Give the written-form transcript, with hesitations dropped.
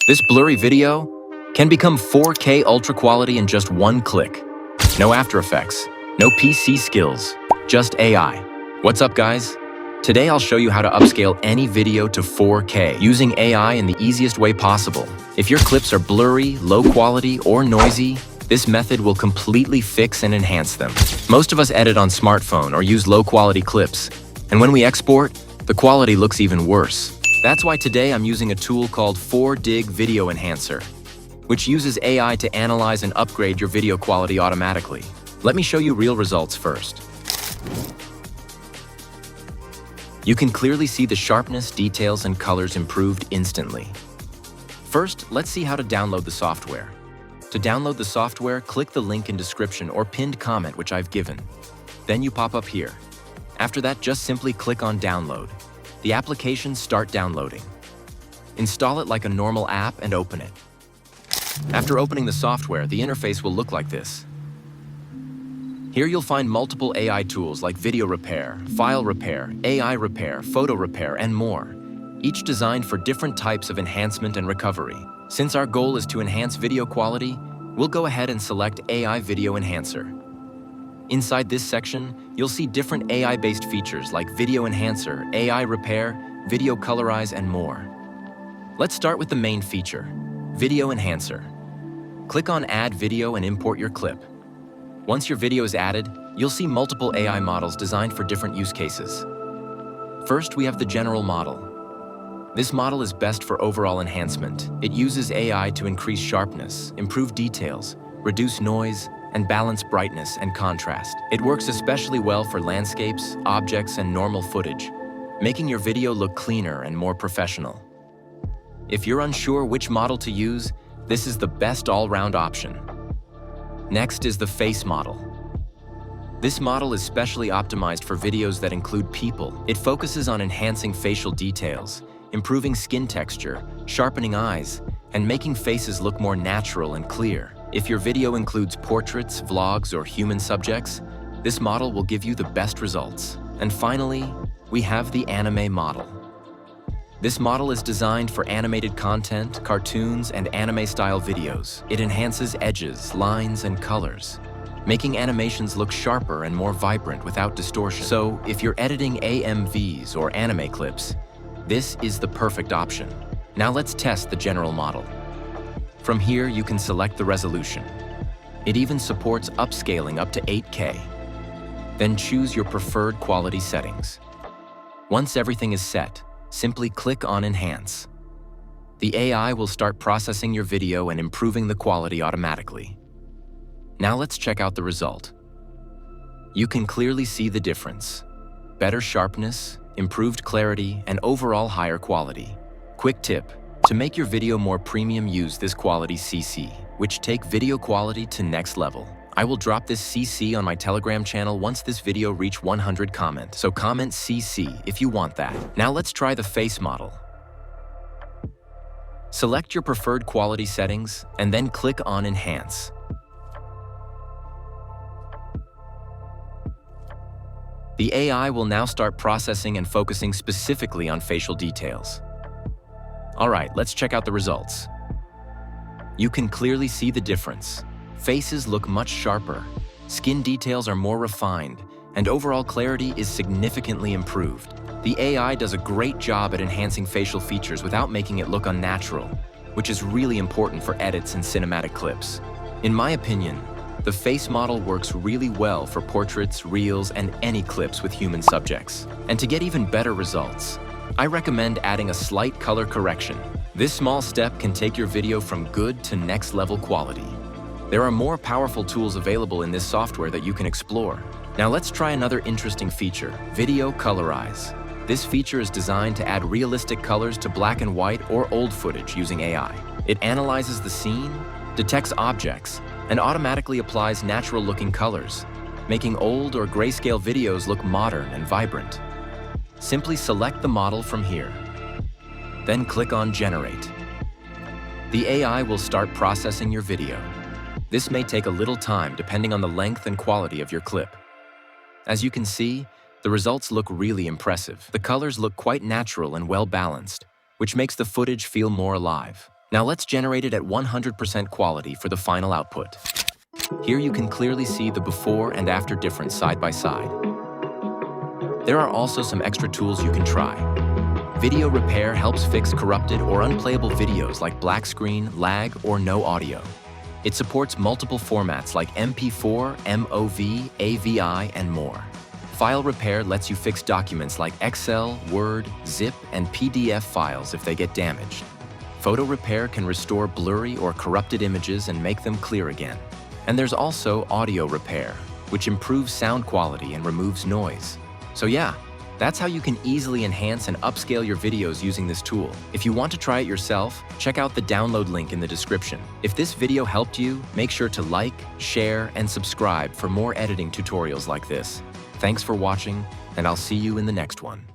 This blurry video can become 4K ultra quality in just one click. No After Effects, no PC skills, just AI. What's up, guys? Today I'll show you how to upscale any video to 4K using AI in the easiest way possible. If your clips are blurry, low quality, or noisy, this method will completely fix and enhance them. Most of us edit on smartphone or use low-quality clips, and when we export, the quality looks even worse. That's why today I'm using a tool called 4Dig Video Enhancer, which uses AI to analyze and upgrade your video quality automatically. Let me show you real results first. You can clearly see the sharpness, details, and colors improved instantly. First, let's see how to download the software. To download the software, click the link in description or pinned comment which I've given. Then you pop up here. After that, just simply click on Download. The application start downloading. Install it like a normal app and open it. After opening the software, the interface will look like this. Here you'll find multiple AI tools like video repair, file repair, AI repair, photo repair, and more, each designed for different types of enhancement and recovery. Since our goal is to enhance video quality, we'll go ahead and select AI Video Enhancer. Inside this section, you'll see different AI-based features like Video Enhancer, AI Repair, Video Colorize, and more. Let's start with the main feature, Video Enhancer. Click on Add Video and import your clip. Once your video is added, you'll see multiple AI models designed for different use cases. First, we have the general model. This model is best for overall enhancement. It uses AI to increase sharpness, improve details, reduce noise, and balance brightness and contrast. It works especially well for landscapes, objects, and normal footage, making your video look cleaner and more professional. If you're unsure which model to use, this is the best all-round option. Next is the face model. This model is specially optimized for videos that include people. It focuses on enhancing facial details, improving skin texture, sharpening eyes, and making faces look more natural and clear. If your video includes portraits, vlogs, or human subjects, this model will give you the best results. And finally, we have the anime model. This model is designed for animated content, cartoons, and anime-style videos. It enhances edges, lines, and colors, making animations look sharper and more vibrant without distortion. So, if you're editing AMVs or anime clips, this is the perfect option. Now let's test the general model. From here, you can select the resolution. It even supports upscaling up to 8K. Then choose your preferred quality settings. Once everything is set, simply click on Enhance. The AI will start processing your video and improving the quality automatically. Now let's check out the result. You can clearly see the difference. Better sharpness, improved clarity, and overall higher quality. Quick tip: to make your video more premium, use this quality CC, which take video quality to next level. I will drop this CC on my Telegram channel once this video reach 100 comments, so comment CC if you want that. Now let's try the face model. Select your preferred quality settings and then click on Enhance. The AI will now start processing and focusing specifically on facial details. All right, let's check out the results. You can clearly see the difference. Faces look much sharper, skin details are more refined, and overall clarity is significantly improved. The AI does a great job at enhancing facial features without making it look unnatural, which is really important for edits and cinematic clips. In my opinion, the face model works really well for portraits, reels, and any clips with human subjects. And to get even better results, I recommend adding a slight color correction. This small step can take your video from good to next level quality. There are more powerful tools available in this software that you can explore. Now let's try another interesting feature, Video Colorize. This feature is designed to add realistic colors to black and white or old footage using AI. It analyzes the scene, detects objects, and automatically applies natural-looking colors, making old or grayscale videos look modern and vibrant. Simply select the model from here. Then click on Generate. The AI will start processing your video. This may take a little time depending on the length and quality of your clip. As you can see, the results look really impressive. The colors look quite natural and well balanced, which makes the footage feel more alive. Now let's generate it at 100% quality for the final output. Here you can clearly see the before and after difference side by side. There are also some extra tools you can try. Video repair helps fix corrupted or unplayable videos like black screen, lag, or no audio. It supports multiple formats like MP4, MOV, AVI, and more. File repair lets you fix documents like Excel, Word, Zip, and PDF files if they get damaged. Photo repair can restore blurry or corrupted images and make them clear again. And there's also audio repair, which improves sound quality and removes noise. So yeah, that's how you can easily enhance and upscale your videos using this tool. If you want to try it yourself, check out the download link in the description. If this video helped you, make sure to like, share, and subscribe for more editing tutorials like this. Thanks for watching, and I'll see you in the next one.